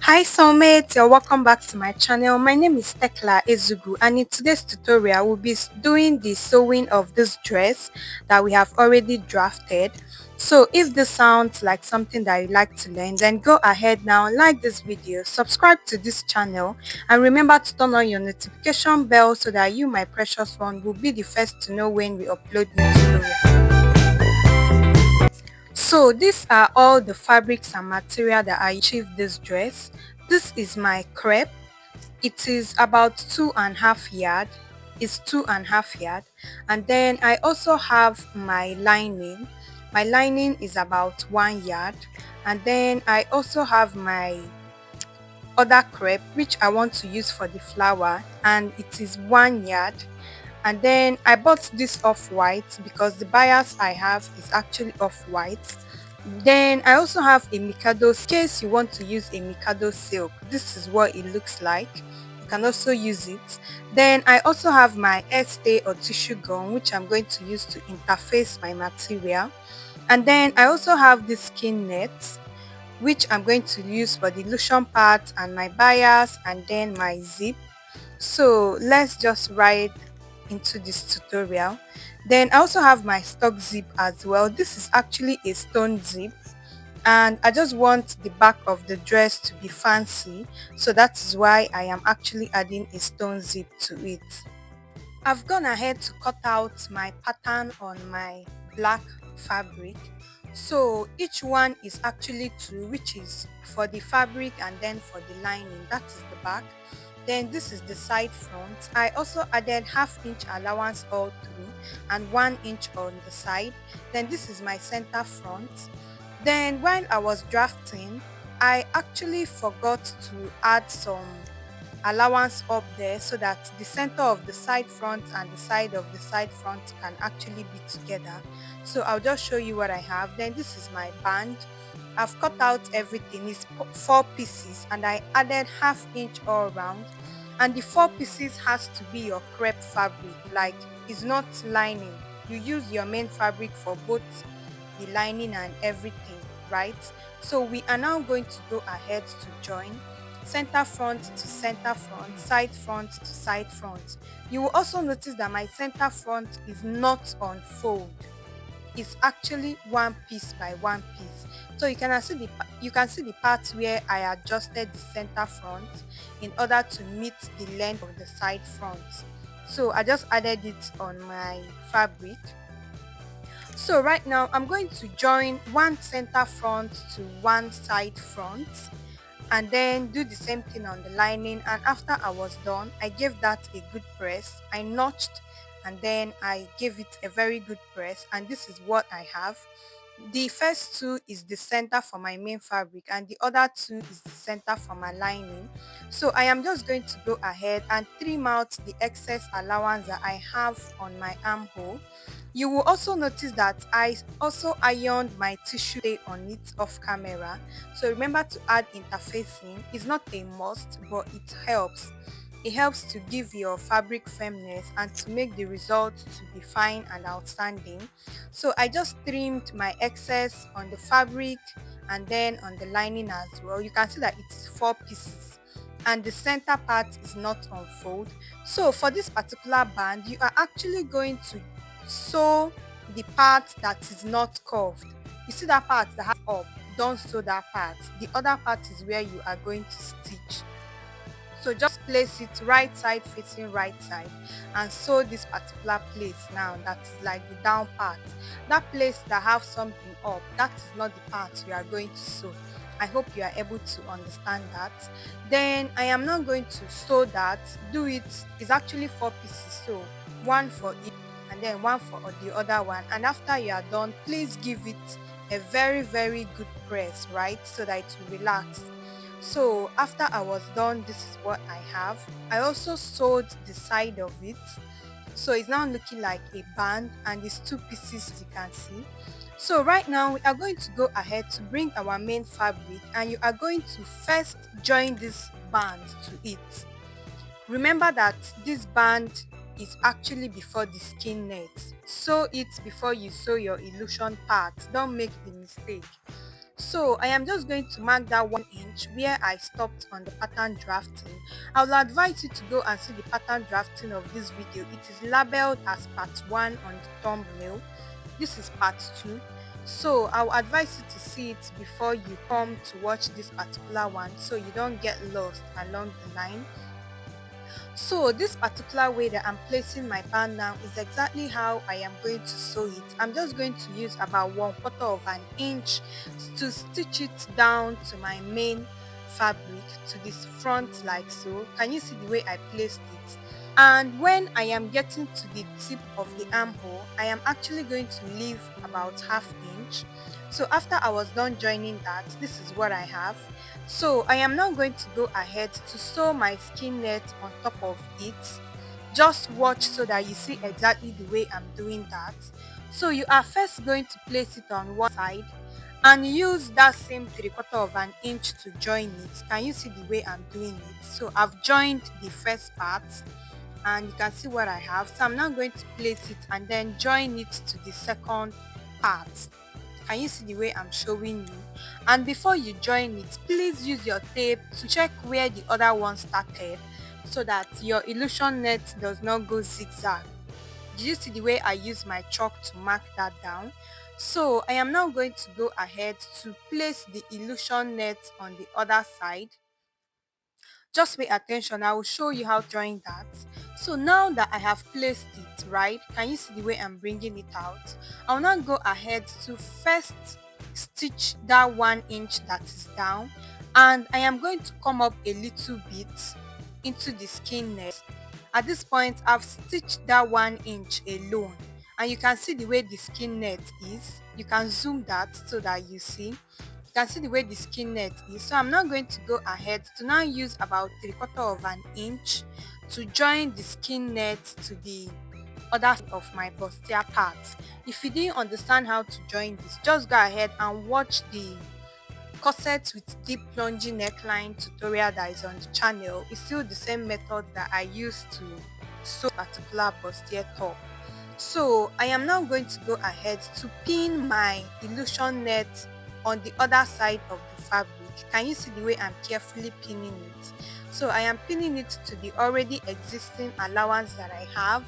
Hi soulmates, you're welcome back to my channel. My name is Tekla Ezugu, and in today's tutorial we'll be doing the sewing of this dress that we have already drafted. So if this sounds like something that you like to learn, then go ahead now, like this video, subscribe to this channel, and remember to turn on your notification bell so that you, my precious one, will be the first to know when we upload new tutorials. So these are all the fabrics and material that I achieved this dress. This is my crepe. It is about 2.5 yard. It's 2.5 yard. And then I also have my lining. My lining is about 1 yard. And then I also have my other crepe which I want to use for the flower, and it is 1 yard. And then I bought this off white because the bias I have is actually off white. Then I also have a Mikado. In case you want to use a Mikado silk, this is what it looks like. You can also use it. Then I also have my hairstay or tissue gum which I'm going to use to interface my material. And then I also have this skin net which I'm going to use for the lotion part and my bias and then my zip. So let's just right into this tutorial. Then I also have my stock zip as well. This is actually a stone zip, and I just want the back of the dress to be fancy, so that is why I am actually adding a stone zip to it. I've gone ahead to cut out my pattern on my black fabric. So each one is actually two, which is for the fabric and then for the lining. That is the back. Then this is the side front. I also added half-inch allowance all through and 1 inch on the side. Then this is my center front. Then while I was drafting, I actually forgot to add some allowance up there so that the center of the side front and the side of the side front can actually be together. So I'll just show you what I have. Then this is my band. I've cut out everything. It's 4 pieces and I added half-inch all around, and the 4 pieces has to be your crepe fabric, like it's not lining. You use your main fabric for both the lining and everything, right? So we are now going to go ahead to join center front to center front, side front to side front. You will also notice that my center front is not on fold. It's actually one piece by one piece. So you can see the parts where I adjusted the center front in order to meet the length of the side front. So I just added it on my fabric. So right now I'm going to join one center front to one side front and then do the same thing on the lining. And after I was done, I gave that a good press. I notched and then I gave it a very good press, and this is what I have. The first two is the center for my main fabric and the other two is the center for my lining. So I am just going to go ahead and trim out the excess allowance that I have on my armhole. You will also notice that I also ironed my tissue stay on it off camera. So remember to add interfacing. It's not a must, but it helps. It helps to give your fabric firmness and to make the result to be fine and outstanding. So I just trimmed my excess on the fabric and then on the lining as well. You can see that it's 4 pieces and the center part is not on fold. So for this particular band, you are actually going to sew the part that is not curved. You see that part that has up, don't sew that part. The other part is where you are going to stitch. So just place it right side facing right side and sew this particular place now. That is like the down part. That place that have something up, that is not the part you are going to sew. I hope you are able to understand that. Then I am not going to sew that. Do it. It's actually 4 pieces, so one for each and then one for the other one. And after you are done, please give it a very good press, right, so that it will relax. So after I was done, this is what I have. I also sewed the side of it, so it's now looking like a band and it's 2 pieces, as you can see. So right now we are going to go ahead to bring our main fabric, and you are going to first join this band to it. Remember that this band is actually before the skin net. Sew it before you sew your illusion part. Don't make the mistake. So I am just going to mark that 1 inch where I stopped on the pattern drafting. I will advise you to go and see the pattern drafting of this video. It is labeled as part 1 on the thumbnail. This is part 2. So I will advise you to see it before you come to watch this particular one, so you don't get lost along the line. So this particular way that I'm placing my band now is exactly how I am going to sew it. I'm just going to use about 1/4 of an inch to stitch it down to my main fabric, to this front like so. Can you see the way I placed it? And when I am getting to the tip of the armhole, I am actually going to leave about 1/2 inch. So after I was done joining that, this is what I have. So I am now going to go ahead to sew my skin net on top of it. Just watch so that you see exactly the way I'm doing that. So you are first going to place it on one side and use that same 3/4 of an inch to join it. Can you see the way I'm doing it? So I've joined the first part and you can see what I have. So I'm now going to place it and then join it to the second part. Can you see the way I'm showing you? And before you join it, please use your tape to check where the other one started so that your illusion net does not go zigzag. Do you see the way I use my chalk to mark that down? So I am now going to go ahead to place the illusion net on the other side. Just pay attention, I will show you how to join that. So now that I have placed it, right, can you see the way I'm bringing it out? I'll now go ahead to first stitch that 1 inch that is down, and I am going to come up a little bit into the skin net. At this point, I've stitched that 1 inch alone, and you can see the way the skin net is. You can zoom that so that you see. You can see the way the skin net is. So I'm now going to go ahead to now use about 3/4 of an inch to join the skin net to the other side of my bustier part. If you didn't understand how to join this, just go ahead and watch the corset with deep plunging neckline tutorial that is on the channel. It's still the same method that I used to sew particular bustier top. So I am now going to go ahead to pin my illusion net on the other side of the fabric. Can you see the way I'm carefully pinning it? So I am pinning it to the already existing allowance that I have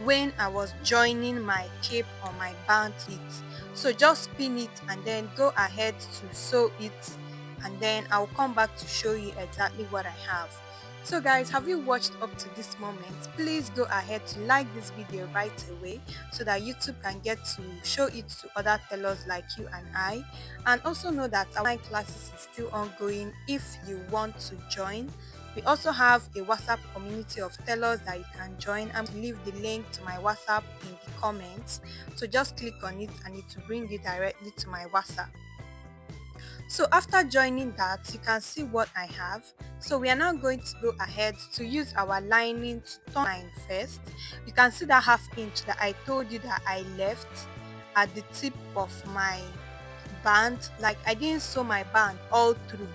when I was joining my cape or my band it. So just pin it and then go ahead to sew it, and then I'll come back to show you exactly what I have. So guys, have you watched up to this moment? Please go ahead to like this video right away so that YouTube can get to show it to other tailors like you and I. And also know that our online classes is still ongoing if you want to join. We also have a WhatsApp community of tailors that you can join. I'm going to leave the link to my WhatsApp in the comments. So just click on it and it will bring you directly to my WhatsApp. So after joining that, you can see what I have. So we are now going to go ahead to use our lining to turn line first. You can see that 1/2 inch that I told you that I left at the tip of my band. Like I didn't sew my band all through.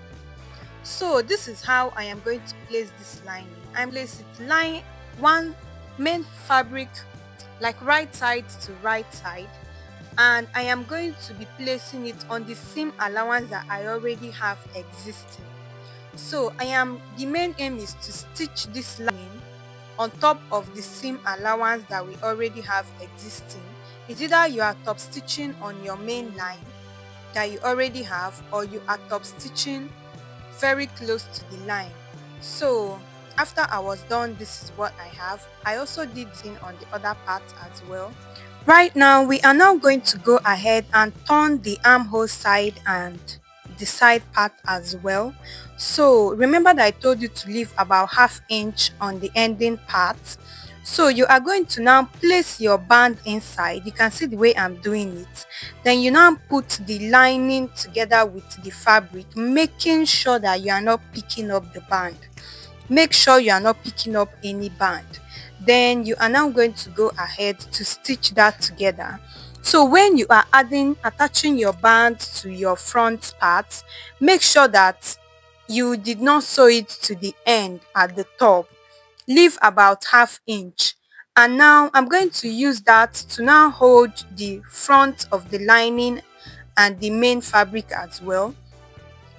So this is how I am going to place this lining. I'm placing line one main fabric like right side to right side, and I am going to be placing it on the seam allowance that I already have existing. So the main aim is to stitch this lining on top of the seam allowance that we already have existing. It's either you are top stitching on your main line that you already have, or you are top stitching very close to the line. So after I was done, this is what I have. I also did this on the other part as well. Right now, we are now going to go ahead and turn the armhole side and the side part as well. So remember that I told you to leave about 1/2 inch on the ending part. So you are going to now place your band inside. You can see the way I'm doing it. Then you now put the lining together with the fabric, making sure that you are not picking up the band. Make sure you are not picking up any band. Then you are now going to go ahead to stitch that together. So when you are attaching your band to your front part, make sure that you did not sew it to the end at the top. Leave about 1/2 inch. And now I'm going to use that to now hold the front of the lining and the main fabric as well.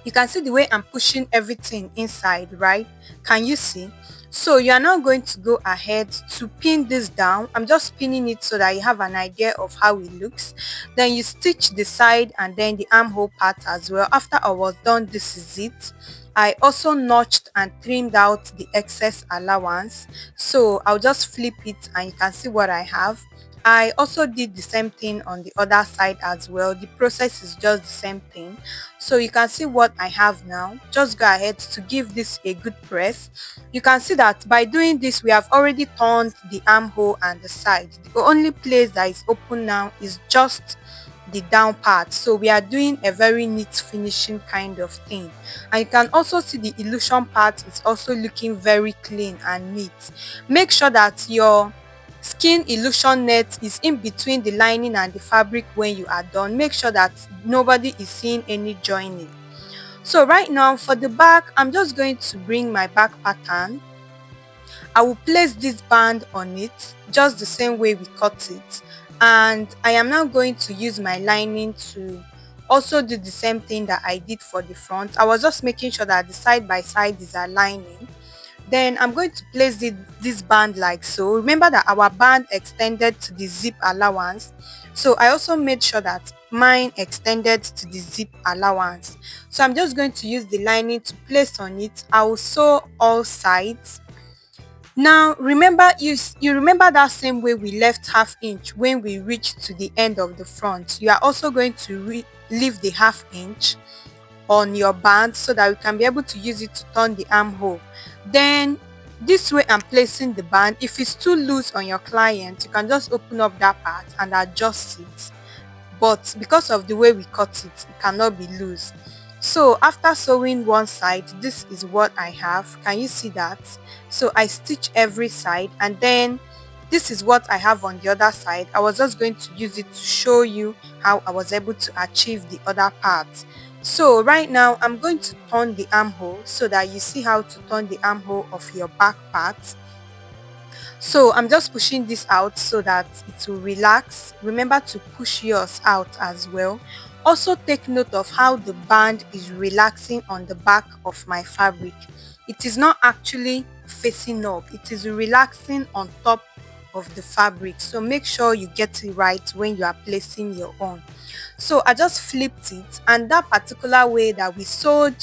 You can see the way I'm pushing everything inside, right? Can you see? So you are now going to go ahead to pin this down. I'm just pinning it so that you have an idea of how it looks. Then you stitch the side and then the armhole part as well. After I was done, this is it. I also notched and trimmed out the excess allowance. So I'll just flip it and you can see what I have. I also did the same thing on the other side as well. The process is just the same thing. So you can see what I have now. Just go ahead to give this a good press. You can see that by doing this, we have already turned the armhole and the side. The only place that is open now is just the down part. So we are doing a very neat finishing kind of thing. And you can also see the illusion part is also looking very clean and neat. Make sure that your skin illusion net is in between the lining and the fabric when you are done. Make sure that nobody is seeing any joining. So right now for the back, I'm just going to bring my back pattern. I will place this band on it just the same way we cut it, and I am now going to use my lining to also do the same thing that I did for the front. I was just making sure that the side by side is aligning. Then I'm going to place this band like so. Remember that our band extended to the zip allowance, so I also made sure that mine extended to the zip allowance. So I'm just going to use the lining to place on it. I will sew all sides. Now remember, you remember that same way we left half inch when we reached to the end of the front. You are also going to leave the half inch on your band so that we can be able to use it to turn the armhole. Then this way I'm placing the band. If it's too loose on your client, you can just open up that part and adjust it. But because of the way we cut it cannot be loose. So after sewing one side, this is what I have. Can you see that? So I stitch every side, and then this is what I have on the other side. I was just going to use it to show you how I was able to achieve the other part. So right now I'm going to turn the armhole so that you see how to turn the armhole of your back part. So I'm just pushing this out so that it will relax. Remember to push yours out as well. Also take note of how the band is relaxing on the back of my fabric. It is not actually facing up, it is relaxing on top of the fabric. So make sure you get it right when you are placing your own. So I just flipped it, and that particular way that we sewed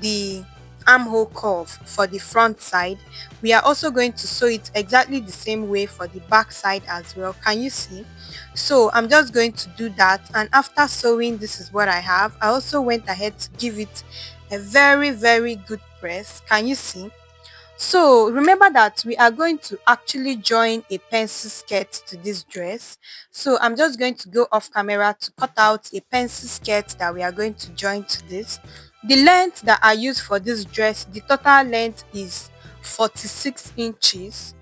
the armhole curve for the front side, we are also going to sew it exactly the same way for the back side as well. Can you see? So I'm just going to do that, and after sewing, this is what I have. I also went ahead to give it a very good press. Can you see? So remember that we are going to actually join a pencil skirt to this dress. So I'm just going to go off camera to cut out a pencil skirt that we are going to join to this. The length that I use for this dress, the total length is 46 inches.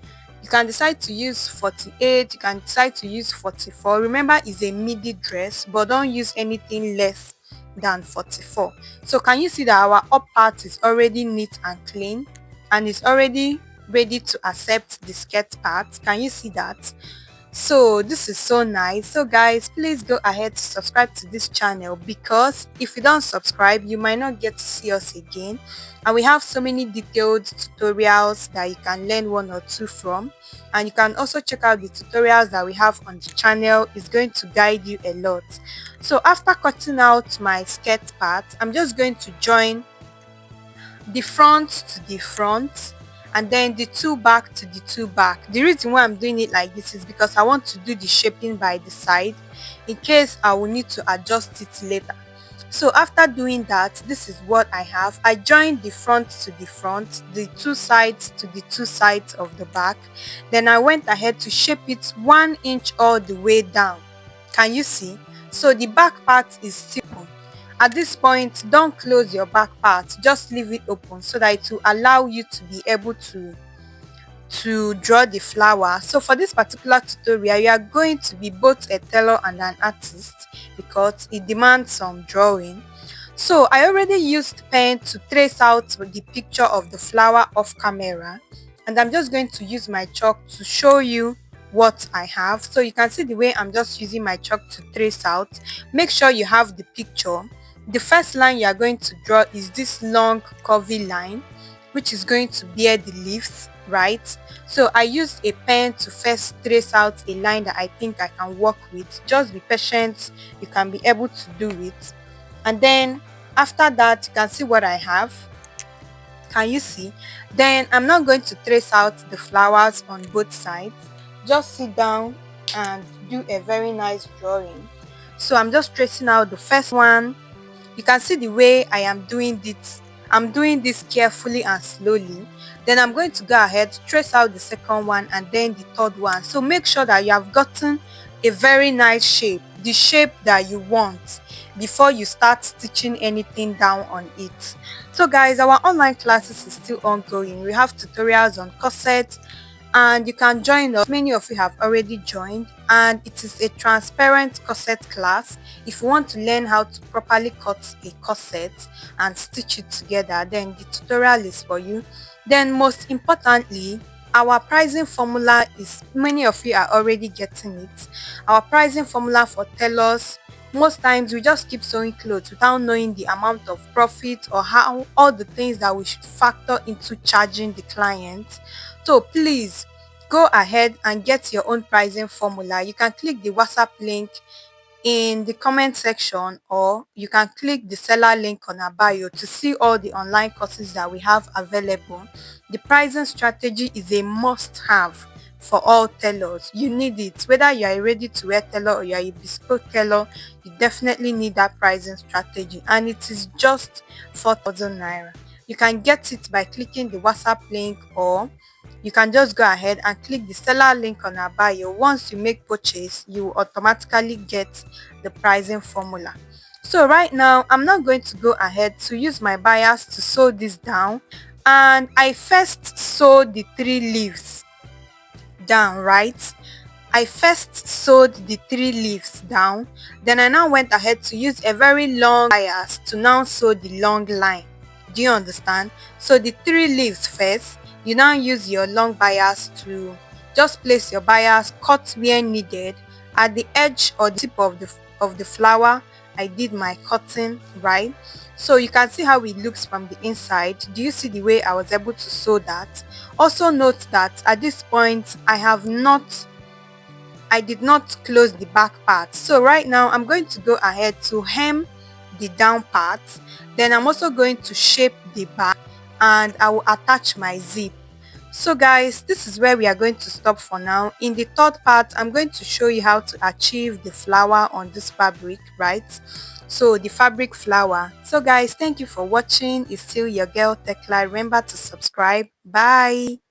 You can decide to use 48, you can decide to use 44. Remember, it's a midi dress, but don't use anything less than 44. So can you see that our up part is already neat and clean, and it's already ready to accept the skirt part? Can you see that? So this is so nice. So guys, please go ahead to subscribe to this channel, because if you don't subscribe, you might not get to see us again. And we have so many detailed tutorials that you can learn one or two from, and you can also check out the tutorials that we have on the channel. It's going to guide you a lot. So after cutting out my skirt part, I'm just going to join the front to the front, and then the two back to the two back. The reason why I'm doing it like this is because I want to do the shaping by the side in case I will need to adjust it later. So after doing that, this is what I have. I joined the front to the front, the two sides to the two sides of the back. Then I went ahead to shape it 1 inch all the way down. Can you see? So the back part is still on. At this point, don't close your back part, just leave it open so that it will allow you to be able to draw the flower. So for this particular tutorial, you are going to be both a tailor and an artist because it demands some drawing. So I already used pen to trace out the picture of the flower off camera, and I'm just going to use my chalk to show you what I have. So you can see the way I'm just using my chalk to trace out. Make sure you have the picture. The first line you are going to draw is this long curvy line, which is going to bear the leaves, right? So I used a pen to first trace out a line that I think I can work with. Just be patient, you can be able to do it. And then after that, you can see what I have. Can you see? Then I'm not going to trace out the flowers on both sides. Just sit down and do a very nice drawing. So I'm just tracing out the first one. You can see the way I am doing this. I'm doing this carefully and slowly. Then I'm going to go ahead, trace out the second one and then the third one. So make sure that you have gotten a very nice shape, the shape that you want, before you start stitching anything down on it. So guys, our online classes is still ongoing. We have tutorials on corsets and you can join us. Many of you have already joined, and it is a transparent corset class. If you want to learn how to properly cut a corset and stitch it together, then the tutorial is for you. Then most importantly, our pricing formula is, many of you are already getting it. Our pricing formula for tailors, most times we just keep sewing clothes without knowing the amount of profit or how all the things that we should factor into charging the client. So please go ahead and get your own pricing formula. You can click the WhatsApp link in the comment section, or you can click the seller link on our bio to see all the online courses that we have available. The pricing strategy is a must-have for all tailors. You need it. Whether you are a ready-to-wear tailor or you are a bespoke tailor, you definitely need that pricing strategy, and it is just 4,000 naira. You can get it by clicking the WhatsApp link, or you can just go ahead and click the seller link on our bio. Once you make purchase, you will automatically get the pricing formula. So right now, I'm not going to go ahead to use my bias to sew this down, and I first sew the 3 leaves down, right? I first sewed the 3 leaves down, then I now went ahead to use a very long bias to now sew the long line. Do you understand? So the 3 leaves first, you now use your long bias to just place your bias, cut where needed. At the edge or the tip of the flower, I did my cutting, right? So you can see how it looks from the inside. Do you see the way I was able to sew that? Also note that at this point, I did not close the back part. So right now I'm going to go ahead to hem the down part. Then I'm also going to shape the back, and I will attach my zip. So guys, this is where we are going to stop for now. In the third part, I'm going to show you how to achieve the flower on this fabric, right? So the fabric flower. So guys, thank you for watching. It's still your girl Tekla. Remember to subscribe. Bye.